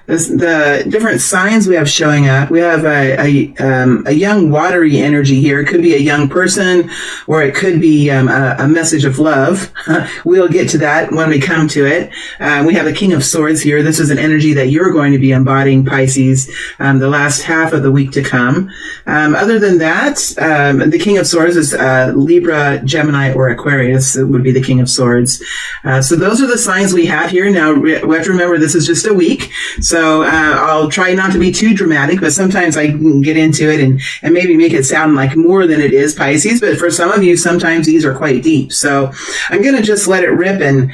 the different signs we have showing up. We have a young watery energy here. It could be a young person, or it could be a message of love. We'll get to that when we come to it. We have the King of Swords here. This is an energy that you're going to be embodying, Pisces, the last half of the week to come. Other than that, the King of Swords is Libra, Gemini, or Aquarius. It would be the King of Swords. So those are the signs we have here. Now, we have to remember this is just a week. So I'll try not to be too dramatic, but sometimes I can get into it and maybe make it sound like more than it is, Pisces. But for some of you, sometimes these are quite deep. So I'm going to just let it rip and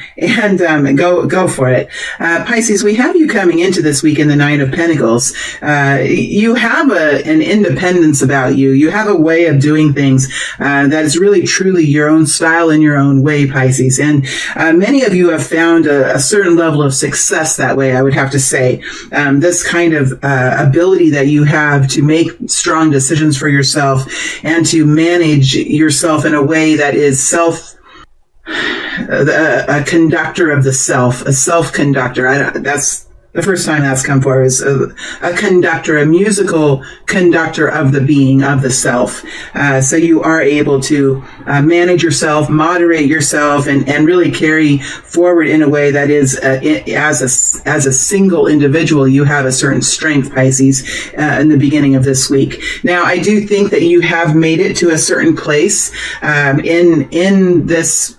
go for it. Pisces, we have you coming into this week in the Nine of Pentacles. You have an independence about you. You have a way of doing things that is really truly your own style and your own way, Pisces. And many of you have found a certain level of success that way, I would have to say. This kind of ability that you have to make strong decisions for yourself and to manage yourself in a way that is a conductor of the self, a self-conductor. That's the first time that's come forward, is a conductor, a musical conductor of the being, of the self. So you are able to manage yourself, moderate yourself, and really carry forward in a way that is, as a single individual, you have a certain strength, Pisces, in the beginning of this week. Now, I do think that you have made it to a certain place in this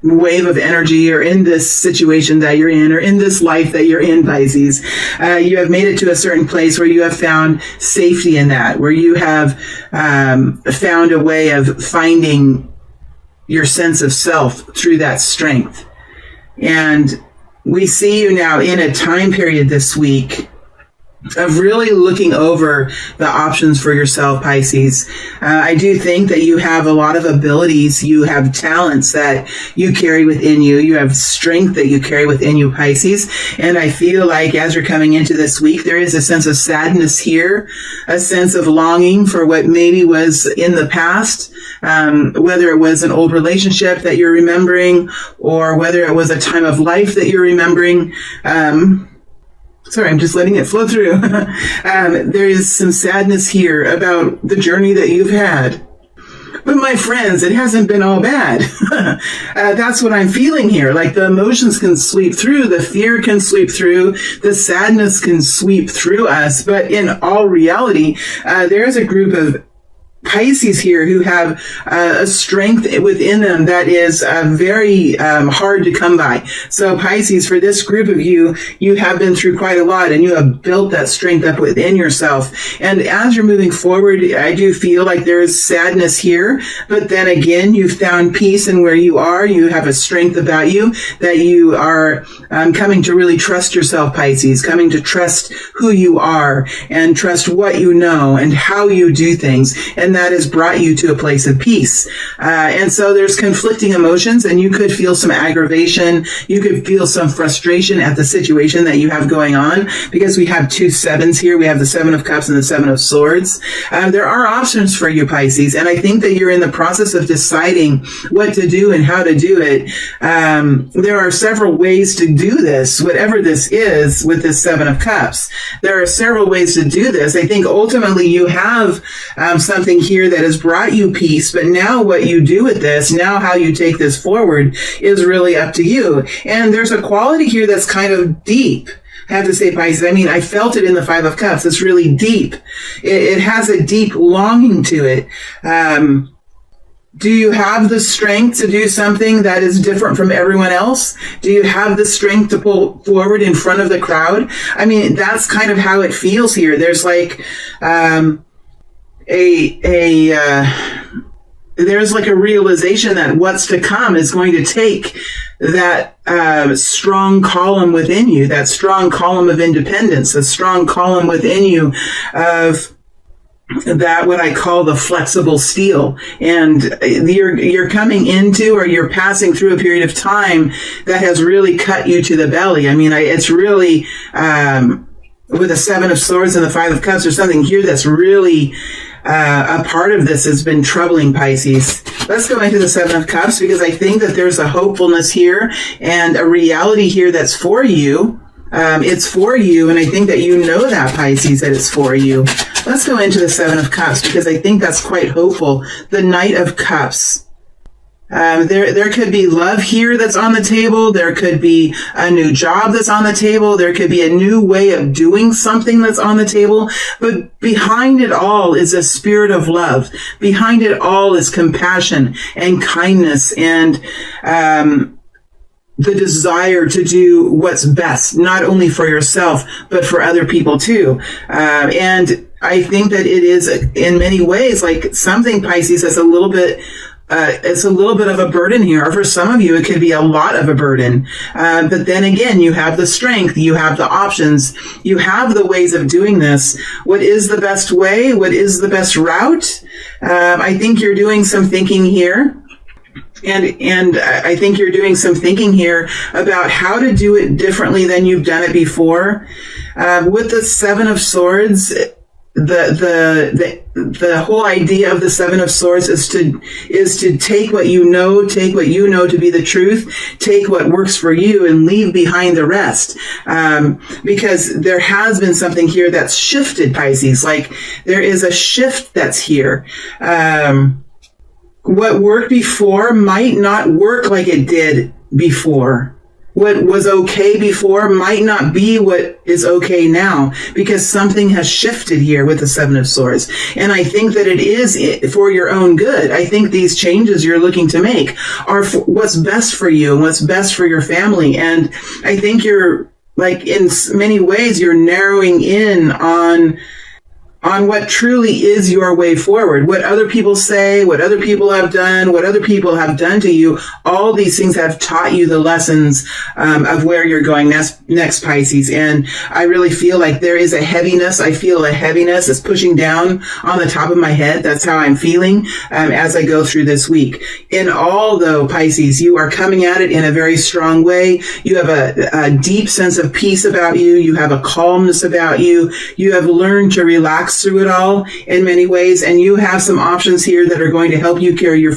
wave of energy, or in this situation that you're in, or in this life that you're in, Pisces. You have made it to a certain place where you have found safety in that, where you have found a way of finding your sense of self through that strength. And we see you now in a time period this week of really looking over the options for yourself, Pisces. I do think that you have a lot of abilities. You have talents that you carry within you. You have strength that you carry within you, Pisces. And I feel like as you're coming into this week, there is a sense of sadness here, a sense of longing for what maybe was in the past, whether it was an old relationship that you're remembering, or whether it was a time of life that you're remembering. Sorry, I'm just letting it flow through. There is some sadness here about the journey that you've had. But my friends, it hasn't been all bad. That's what I'm feeling here. Like, the emotions can sweep through, the fear can sweep through, the sadness can sweep through us. But in all reality, there is a group of Pisces here who have a strength within them that is very hard to come by. So Pisces, for this group of you, you have been through quite a lot, and you have built that strength up within yourself. And as you're moving forward, I do feel like there is sadness here, but then again, you've found peace in where you are. You have a strength about you that you are coming to really trust yourself, Pisces, coming to trust who you are and trust what you know and how you do things. And that has brought you to a place of peace. And so there's conflicting emotions, and you could feel some aggravation. You could feel some frustration at the situation that you have going on, because we have two sevens here. We have the Seven of Cups and the Seven of Swords. There are options for you, Pisces, and I think that you're in the process of deciding what to do and how to do it. There are several ways to do this, whatever this is with this Seven of Cups. There are several ways to do this. I think ultimately you have something here that has brought you peace, but now what you do with this, now how you take this forward, is really up to you. And there's a quality here that's kind of deep. I have to say, Pisces, I mean, I felt it in the Five of Cups. It's really deep. It has a deep longing to it. Do you have the strength to do something that is different from everyone else? Do you have the strength to pull forward in front of the crowd? I mean, that's kind of how it feels here. There's like, there's like a realization that what's to come is going to take that strong column within you, that strong column of independence, a strong column within you of that what I call the flexible steel. And you're coming into, or you're passing through a period of time that has really cut you to the belly. I mean, it's really with the Seven of Swords and the Five of Cups, there's something here that's really a part of this has been troubling, Pisces. Let's go into the Seven of Cups, because I think that there's a hopefulness here and a reality here that's for you. It's for you, and I think that you know that, Pisces, that it's for you. Let's go into the Seven of Cups, because I think that's quite hopeful. The Knight of Cups. There could be love here that's on the table. There could be a new job that's on the table. There could be a new way of doing something that's on the table. But behind it all is a spirit of love. Behind it all is compassion and kindness and the desire to do what's best, not only for yourself, but for other people too. And I think that it is in many ways like something, Pisces, that's it's a little bit of a burden here. Or for some of you, it could be a lot of a burden. But then again, you have the strength, you have the options, you have the ways of doing this. What is the best way? What is the best route? I think you're doing some thinking here. And I think you're doing some thinking here about how to do it differently than you've done it before. With the Seven of Swords, the whole idea of the Seven of Swords is to take what you know to be the truth, take what works for you, and leave behind the rest. Because there has been something here that's shifted, Pisces. Like there is a shift that's here. What worked before might not work like it did before. What was okay before might not be what is okay now, because something has shifted here with the Seven of Swords. And I think that it is for your own good. I think these changes you're looking to make are what's best for you and what's best for your family. And I think you're, like, in many ways, you're narrowing in on what truly is your way forward. What other people say, what other people have done, what other people have done to you, all these things have taught you the lessons of where you're going next, Pisces. And I really feel like there is a heaviness. I feel a heaviness is pushing down on the top of my head. That's how I'm feeling as I go through this week. In all, though, Pisces, you are coming at it in a very strong way. You have a deep sense of peace about you. You have a calmness about you. You have learned to relax through it all in many ways, and you have some options here that are going to help you carry you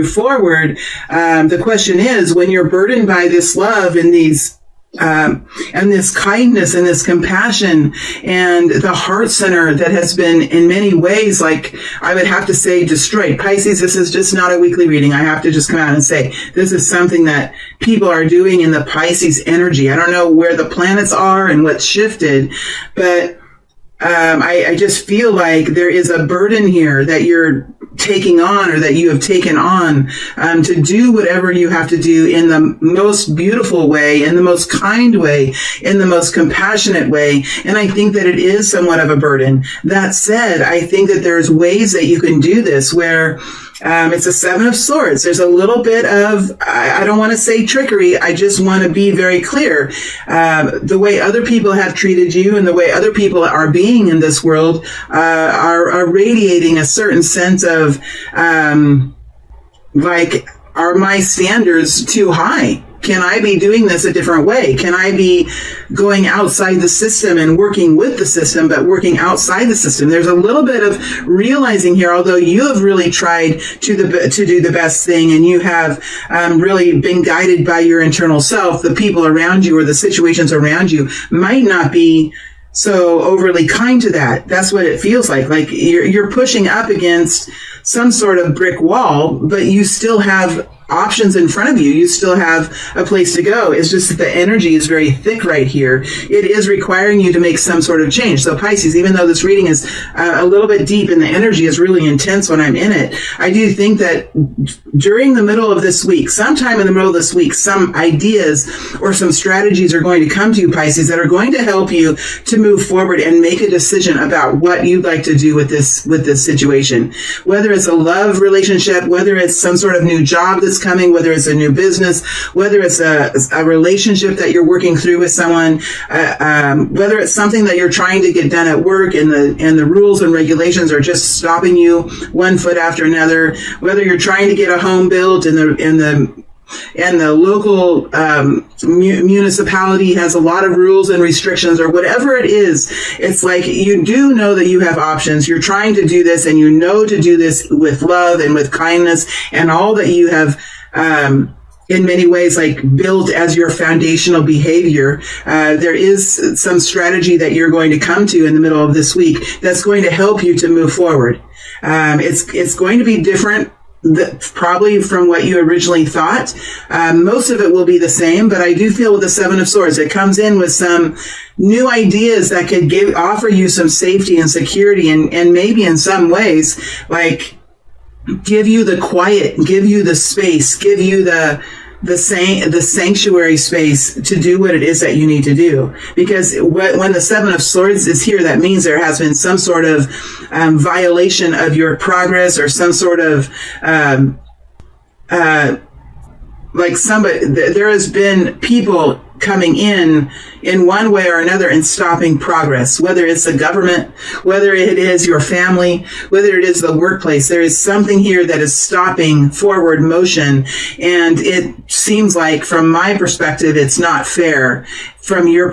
forward. The question is, when you're burdened by this love and these and this kindness and this compassion and the heart center that has been in many ways, like, I would have to say, destroyed. Pisces, this is just not a weekly reading. I have to just come out and say this is something that people are doing in the Pisces energy. I don't know where the planets are and what's shifted, but I just feel like there is a burden here that you're taking on, or that you have taken on, to do whatever you have to do in the most beautiful way, in the most kind way, in the most compassionate way. And I think that it is somewhat of a burden. That said, I think that there's ways that you can do this where it's a Seven of Swords. There's a little bit of, I don't want to say trickery. I just want to be very clear. The way other people have treated you and the way other people are being in this world are radiating a certain sense of, like, are my standards too high? Can I be doing this a different way? Can I be going outside the system and working with the system, but working outside the system? There's a little bit of realizing here, although you have really tried to do the best thing, and you have really been guided by your internal self, the people around you or the situations around you might not be so overly kind to that. That's what it feels like. Like you're pushing up against some sort of brick wall, but you still have options in front of you. You still have a place to go. It's just that the energy is very thick right here. It is requiring you to make some sort of change. So Pisces, even though this reading is a little bit deep and the energy is really intense when I'm in it, I do think that during the middle of this week, sometime in the middle of this week, some ideas or some strategies are going to come to you, Pisces, that are going to help you to move forward and make a decision about what you'd like to do with this situation. Whether it's a love relationship, whether it's some sort of new job that's coming, whether it's a new business, whether it's a relationship that you're working through with someone, whether it's something that you're trying to get done at work and the rules and regulations are just stopping you one foot after another, whether you're trying to get a home built and the local municipality has a lot of rules and restrictions, or whatever it is. It's like you do know that you have options. You're trying to do this, and you know to do this with love and with kindness, and all that you have in many ways, like build as your foundational behavior. There is some strategy that you're going to come to in the middle of this week that's going to help you to move forward. It's going to be different probably from what you originally thought. Most of it will be the same, but I do feel with the Seven of Swords, it comes in with some new ideas that could offer you some safety and security, and maybe in some ways, like give you the quiet, give you the space, give you the sanctuary space to do what it is that you need to do. Because when the Seven of Swords is here, that means there has been some sort of violation of your progress, or some sort of there has been people coming in one way or another and stopping progress, whether it's the government, whether it is your family, whether it is the workplace. There is something here that is stopping forward motion, and it seems like, from my perspective, it's not fair. From your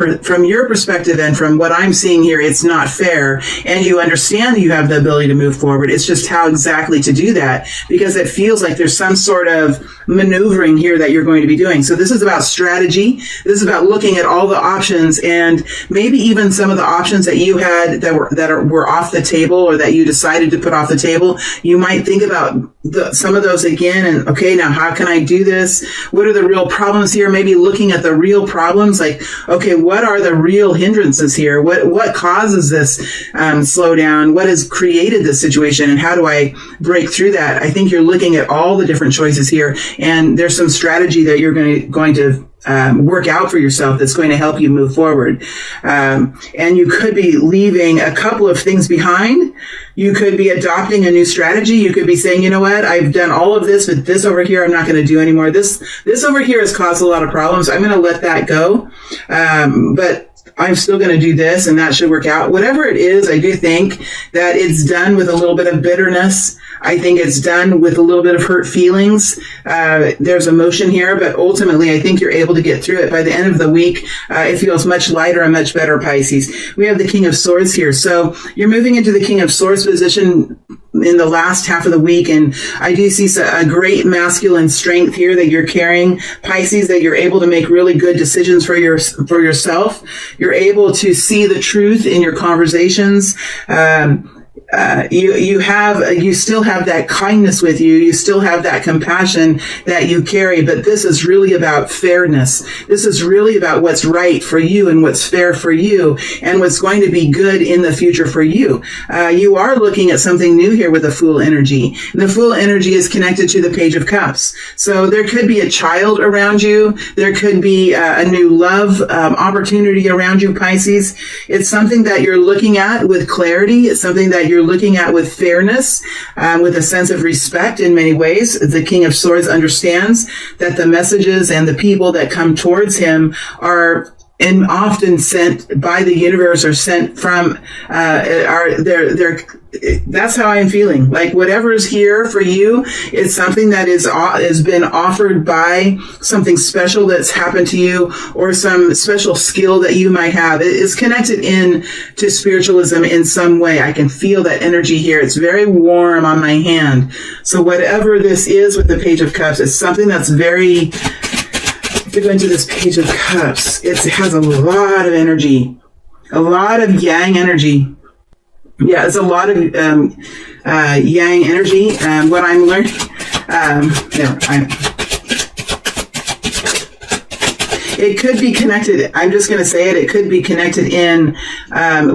perspective and from what I'm seeing here, it's not fair. And you understand that you have the ability to move forward. It's just how exactly to do that, because it feels like there's some sort of maneuvering here that you're going to be doing. So this is about strategy. This is about looking at all the options, and maybe even some of the options that you had that were off the table, or that you decided to put off the table. You might think about some of those again, and okay, now how can I do this? What are the real problems here? Maybe looking at the real problems, like, okay, what are the real hindrances here? What causes this slowdown? What has created this situation, and how do I break through that? I think you're looking at all the different choices here, and there's some strategy that you're going to work out for yourself that's going to help you move forward. And you could be leaving a couple of things behind. You could be adopting a new strategy. You could be saying, you know what, I've done all of this, but this over here I'm not going to do anymore. This over here has caused a lot of problems. I'm going to let that go. But I'm still going to do this, and that should work out. Whatever it is, I do think that it's done with a little bit of bitterness. I think it's done with a little bit of hurt feelings. There's emotion here, but ultimately I think you're able to get through it. By the end of the week, it feels much lighter and much better, Pisces. We have the King of Swords here. So you're moving into the King of Swords position in the last half of the week, and I do see a great masculine strength here that you're carrying, Pisces, that you're able to make really good decisions for yourself. You're able to see the truth in your conversations. You still have that kindness with you. You still have that compassion that you carry, but this is really about fairness. This is really about what's right for you and what's fair for you and what's going to be good in the future for you. You are looking at something new here with the Fool energy. And the Fool energy is connected to the Page of Cups. So there could be a child around you. There could be a new love opportunity around you, Pisces. It's something that you're looking at with clarity. It's something that you're looking at with fairness, with a sense of respect in many ways. The King of Swords understands that the messages and the people that come towards him are often sent by the universe, or sent from, that's how I'm feeling. Like whatever is here for you is something that has been offered by something special that's happened to you, or some special skill that you might have. It is connected in to spiritualism in some way. I can feel that energy here. It's very warm on my hand. So whatever this is with the Page of Cups, it's something that's very, to go into this Page of Cups, it has a lot of energy, a lot of yang energy. Yeah, it's a lot of yang energy. What I'm learning, it could be connected. I'm just going to say it. It could be connected in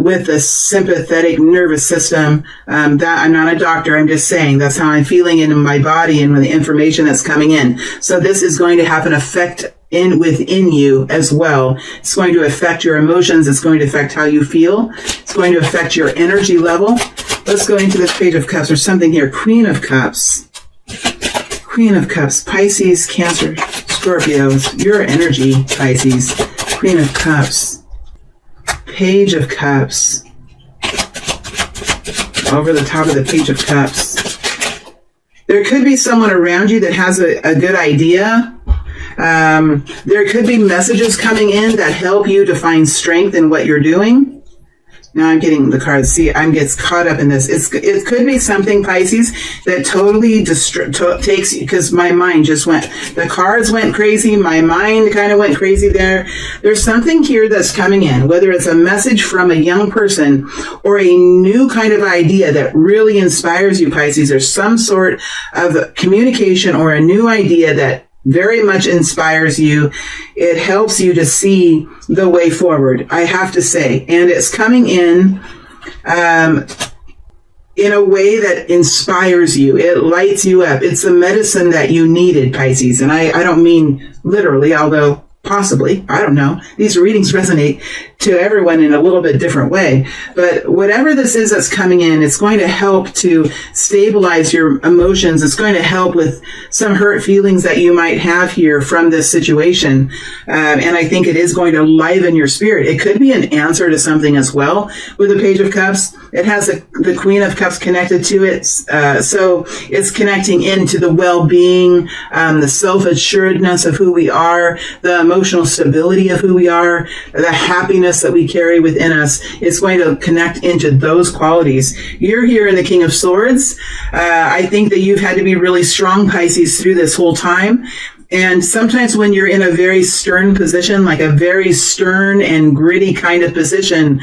with the sympathetic nervous system. That I'm not a doctor. I'm just saying that's how I'm feeling in my body and with the information that's coming in. So this is going to have an effect within you as well. It's going to affect your emotions. It's going to affect how you feel. It's going to affect your energy level. Let's go into this Page of Cups. There's something here. Queen of Cups. Queen of Cups. Pisces, Cancer, Scorpios. Your energy, Pisces. Queen of Cups. Page of Cups. Over the top of the Page of Cups. There could be someone around you that has a good idea. There could be messages coming in that help you to find strength in what you're doing. Now I'm getting the cards. See, I'm gets caught up in this. It could be something, Pisces, that totally takes you, because my mind just went, the cards went crazy. My mind kind of went crazy there. There's something here that's coming in, whether it's a message from a young person or a new kind of idea that really inspires you, Pisces. There's some sort of communication or a new idea that very much inspires you. It helps you to see the way forward, I have to say. And it's coming in a way that inspires you. It lights you up. It's the medicine that you needed, Pisces. And I don't mean literally, although possibly, I don't know. These readings resonate to everyone in a little bit different way. But whatever this is that's coming in, it's going to help to stabilize your emotions. It's going to help with some hurt feelings that you might have here from this situation. And I think it is going to liven your spirit. It could be an answer to something as well. With the Page of Cups, it has the Queen of Cups connected to it. So it's connecting into the well-being, the self-assuredness of who we are, the emotional stability of who we are, the happiness that we carry within us. It's going to connect into those qualities. You're here in the King of Swords. I think that you've had to be really strong, Pisces, through this whole time. And sometimes when you're in a very stern position, like a very stern and gritty kind of position,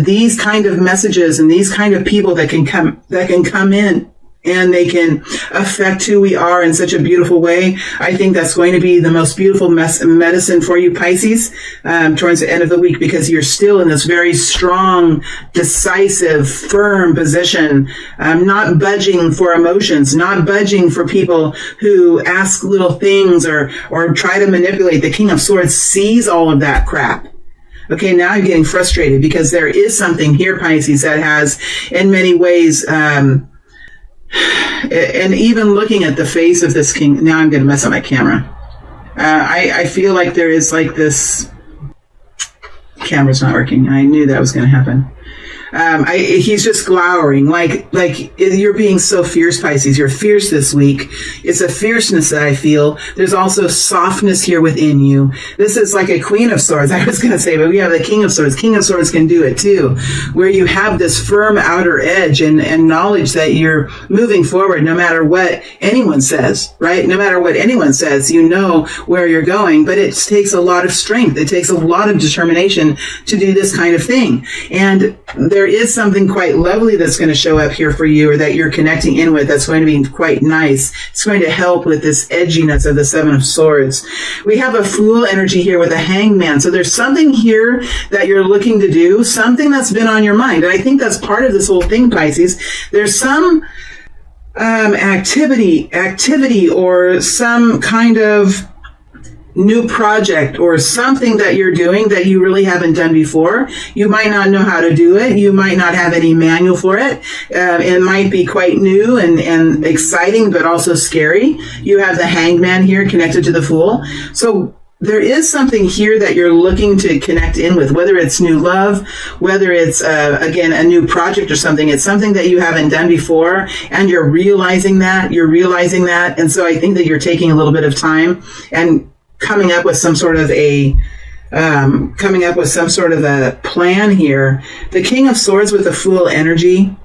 these kind of messages and these kind of people that can come in and they can affect who we are in such a beautiful way. I think that's going to be the most beautiful medicine for you, Pisces, towards the end of the week, because you're still in this very strong, decisive, firm position, not budging for emotions, not budging for people who ask little things or try to manipulate. The King of Swords sees all of that crap. Okay, now I'm getting frustrated because there is something here, Pisces, that has in many ways, and even looking at the face of this king, now I'm going to mess up my camera. I feel like there is like this, camera's not working. I knew that was going to happen. He's just glowering, like you're being so fierce, Pisces. You're fierce this week. It's a fierceness that I feel. There's also softness here within you. This is like a Queen of Swords, I was going to say, but we have the King of Swords. King of Swords can do it too, where you have this firm outer edge and knowledge that you're moving forward no matter what anyone says, right? No matter what anyone says, you know where you're going, but it takes a lot of strength. It takes a lot of determination to do this kind of thing. And there is something quite lovely that's going to show up here for you, or that you're connecting in with, that's going to be quite nice. It's going to help with this edginess of the Seven of Swords. We have a Fool energy here with a Hangman. So there's something here that you're looking to do, something that's been on your mind. And I think that's part of this whole thing, Pisces. There's some activity or some kind of new project or something that you're doing that you really haven't done before. You might not know how to do it. You might not have any manual for it. It might be quite new and exciting, but also scary. You have the Hangman here connected to the Fool. So there is something here that you're looking to connect in with, whether it's new love, whether it's, again, a new project or something. It's something that you haven't done before, and you're realizing that. And so I think that you're taking a little bit of time and coming up with some sort of a plan here. The King of Swords with the Fool energy.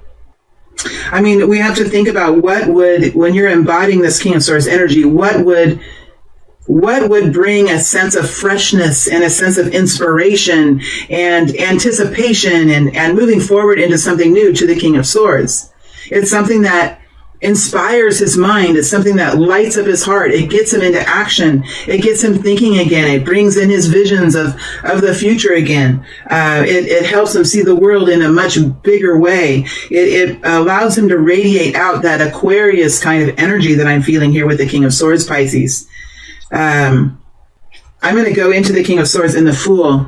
I mean, we have to think about when you're embodying this King of Swords energy, what would bring a sense of freshness and a sense of inspiration and anticipation and moving forward into something new to the King of Swords. It's something that inspires his mind. It's something that lights up his heart. It gets him into action. It gets him thinking again. It brings in his visions of the future again. It helps him see the world in a much bigger way. It allows him to radiate out that Aquarius kind of energy that I'm feeling here with the King of Swords, Pisces. I'm going to go into the King of Swords and the Fool.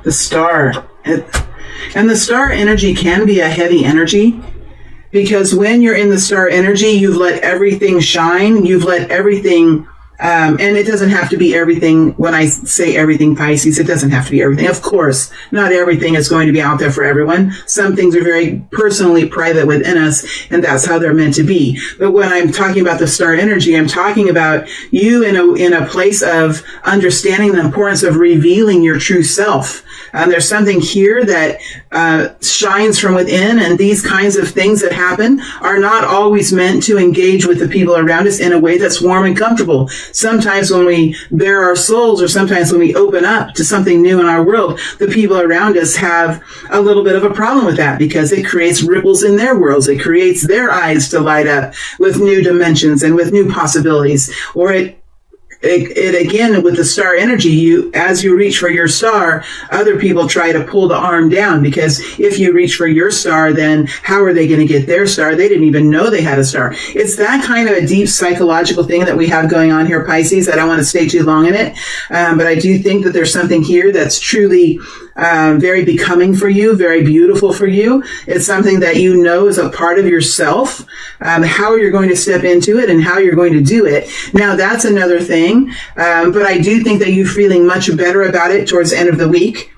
The Star. And the Star energy can be a heavy energy, because when you're in the Star energy, you've let everything shine. You've let everything And it doesn't have to be everything. When I say everything, Pisces, it doesn't have to be everything. Of course, not everything is going to be out there for everyone. Some things are very personally private within us, and that's how they're meant to be. But when I'm talking about the star energy, I'm talking about you in a place of understanding the importance of revealing your true self. There's something here that shines from within, and these kinds of things that happen are not always meant to engage with the people around us in a way that's warm and comfortable. Sometimes when we bare our souls, or sometimes when we open up to something new in our world, the people around us have a little bit of a problem with that, because it creates ripples in their worlds. It creates their eyes to light up with new dimensions and with new possibilities. Or it again, with the star energy, as you reach for your star, other people try to pull the arm down, because if you reach for your star, then how are they going to get their star? They didn't even know they had a star. It's that kind of a deep psychological thing that we have going on here, Pisces. I don't want to stay too long in it, but I do think that there's something here that's truly very becoming for you, very beautiful for you. It's something that you know is a part of yourself, how you're going to step into it and how you're going to do it. Now, that's another thing. But I do think that you're feeling much better about it towards the end of the week.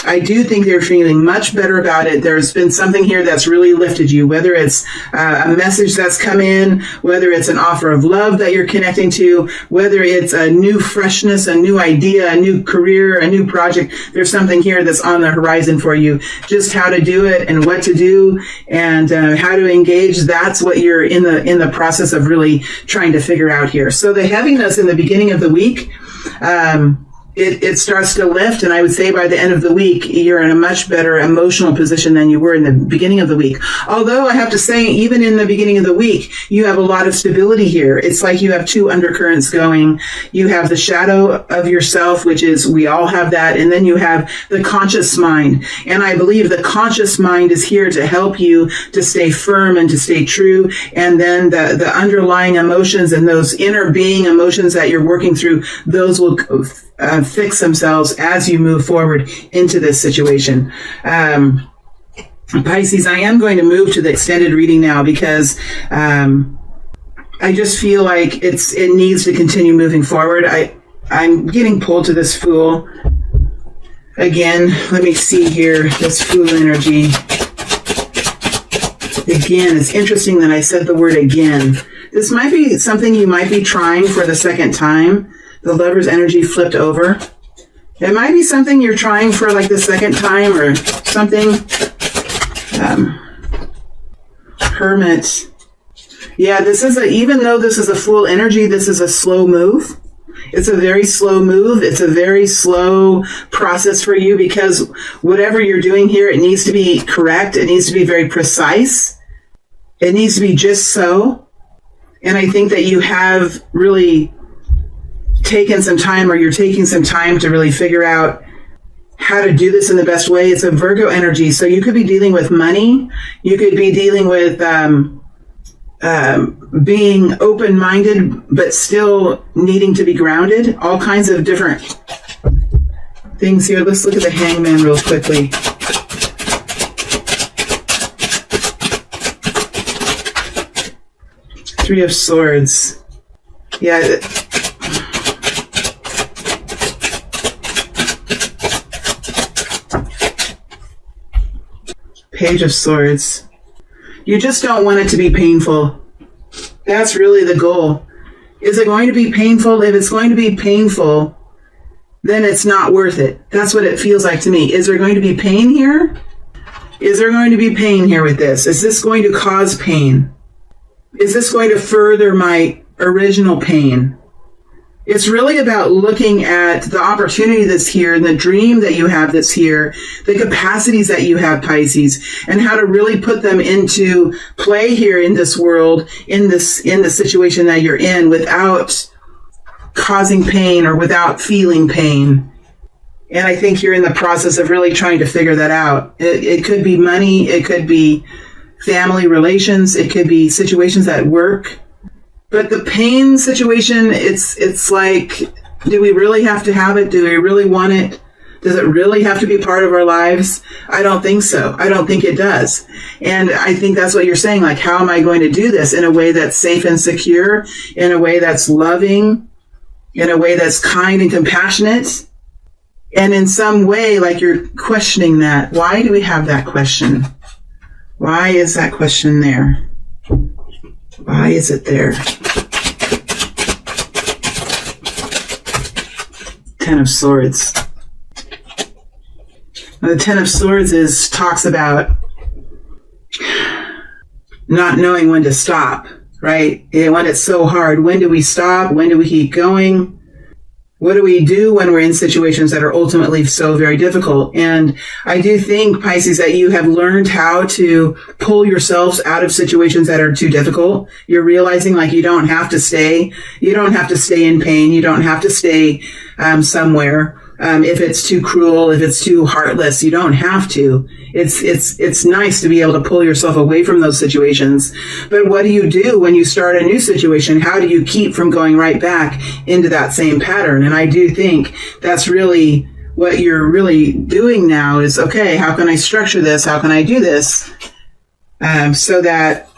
I do think you're feeling much better about it. There's been something here that's really lifted you, whether it's a message that's come in, whether it's an offer of love that you're connecting to, whether it's a new freshness, a new idea, a new career, a new project. There's something here that's on the horizon for you. Just how to do it and what to do and how to engage. That's what you're in the process of really trying to figure out here. So the heaviness in the beginning of the week, it starts to lift, and I would say by the end of the week, you're in a much better emotional position than you were in the beginning of the week. Although I have to say, even in the beginning of the week, you have a lot of stability here. It's like you have two undercurrents going. You have the shadow of yourself, which is, we all have that, and then you have the conscious mind. And I believe the conscious mind is here to help you to stay firm and to stay true. And then the underlying emotions and those inner being emotions that you're working through, those will fix themselves as you move forward into this situation. Pisces, I am going to move to the extended reading now, because I just feel like it needs to continue moving forward. I'm getting pulled to this Fool. Again, let me see here, this Fool energy. Again, it's interesting that I said the word again. This might be something you might be trying for the second time. The Lover's energy flipped over. It might be something you're trying for like the second time or something. Hermit. Yeah, even though this is a Fool energy, this is a slow move. It's a very slow move. It's a very slow process for you, because whatever you're doing here, it needs to be correct. It needs to be very precise. It needs to be just so. And I think that you have really taken some time, or you're taking some time to really figure out how to do this in the best way. It's a Virgo energy. So you could be dealing with money. You could be dealing with being open-minded, but still needing to be grounded. All kinds of different things here. Let's look at the Hangman real quickly. Three of Swords. Yeah. Page of Swords. You just don't want it to be painful. That's really the goal. Is it going to be painful? If it's going to be painful, then it's not worth it. That's what it feels like to me. Is there going to be pain here? Is there going to be pain here with this? Is this going to cause pain? Is this going to further my original pain? It's really about looking at the opportunity that's here and the dream that you have that's here, the capacities that you have, Pisces, and how to really put them into play here in this world, in the situation that you're in, without causing pain or without feeling pain. And I think you're in the process of really trying to figure that out. It could be money, it could be family relations, it could be situations at work. But the pain situation, it's like, do we really have to have it? Do we really want it? Does it really have to be part of our lives? I don't think so. I don't think it does. And I think that's what you're saying. Like, how am I going to do this in a way that's safe and secure, in a way that's loving, in a way that's kind and compassionate. And in some way, like you're questioning that. Why do we have that question? Why is that question there? Why is it there? Ten of Swords. The Ten of Swords talks about not knowing when to stop, right? And when it's so hard, when do we stop? When do we keep going? What do we do when we're in situations that are ultimately so very difficult? And I do think, Pisces, that you have learned how to pull yourselves out of situations that are too difficult. You're realizing like you don't have to stay in pain. You don't have to stay somewhere. If it's too cruel, if it's too heartless, you don't have to. It's nice to be able to pull yourself away from those situations. But what do you do when you start a new situation? How do you keep from going right back into that same pattern? And I do think that's really what you're really doing now is, okay, how can I structure this? How can I do this? So that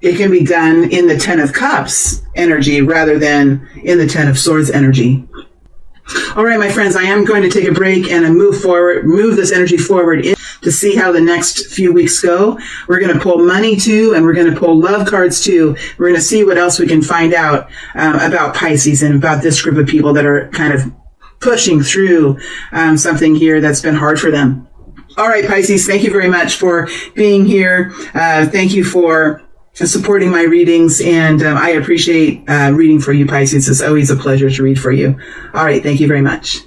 it can be done in the Ten of Cups energy rather than in the Ten of Swords energy. All right, my friends, I am going to take a break and move this energy forward to see how the next few weeks go. We're going to pull money too, and we're going to pull love cards too. We're going to see what else we can find out about Pisces and about this group of people that are kind of pushing through something here that's been hard for them. All right, Pisces, thank you very much for being here. Thank you for supporting my readings, and I appreciate reading for you, Pisces. It's always a pleasure to read for you. All right, thank you very much.